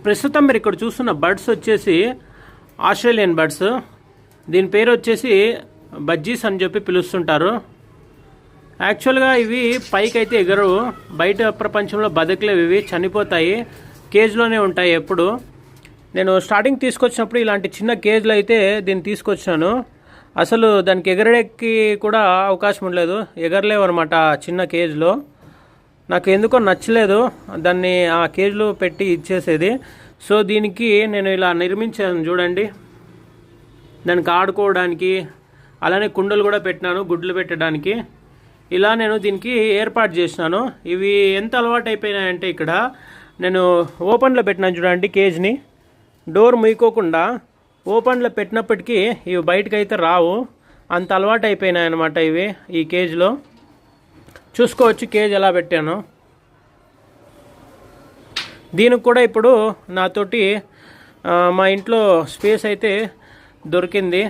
ప్రస్తుతం మీరు ఇక్కడ చూస్తున్న బర్డ్స్ వచ్చేసి ఆస్ట్రేలియన్ బర్డ్స్. దీని పేరు వచ్చేసి బజ్జీస్ అని చెప్పి పిలుస్తుంటారు. యాక్చువల్గా ఇవి పైకి అయితే ఎగరవు, బయట ప్రపంచంలో బతకలేవు, ఇవి చనిపోతాయి, కేజ్లోనే ఉంటాయి ఎప్పుడు. నేను స్టార్టింగ్ తీసుకొచ్చినప్పుడు ఇలాంటి చిన్న కేజ్లో అయితే దీన్ని తీసుకొచ్చాను. అసలు దానికి ఎగరడానికి కూడా అవకాశం ఉండలేదు, ఎగరలేవు అనమాట చిన్న కేజ్లో. నాకు ఎందుకో నచ్చలేదు దాన్ని ఆ కేజ్లో పెట్టి ఇచ్చేసేది. సో దీనికి నేను ఇలా నిర్మించాను చూడండి, దానికి ఆడుకోవడానికి. అలానే కుండలు కూడా పెట్టినాను గుడ్లు పెట్టడానికి. ఇలా నేను దీనికి ఏర్పాటు చేసినాను. ఇవి ఎంత అలవాటు అయిపోయినాయంటే ఇక్కడ నేను ఓపెన్లో పెట్టినాను చూడండి కేజ్ని, డోర్ మూయకోకుండా ఓపెన్లో పెట్టినప్పటికీ ఇవి బయటకు అయితే రావు, అంత అలవాటు అయిపోయినాయి అన్నమాట ఇవి ఈ కేజ్లో. చూసుకోవచ్చు కేజ్ ఎలా పెట్టాను. దీనికి కూడా ఇప్పుడు నాతోటి మా ఇంట్లో స్పేస్ అయితే దొరికింది.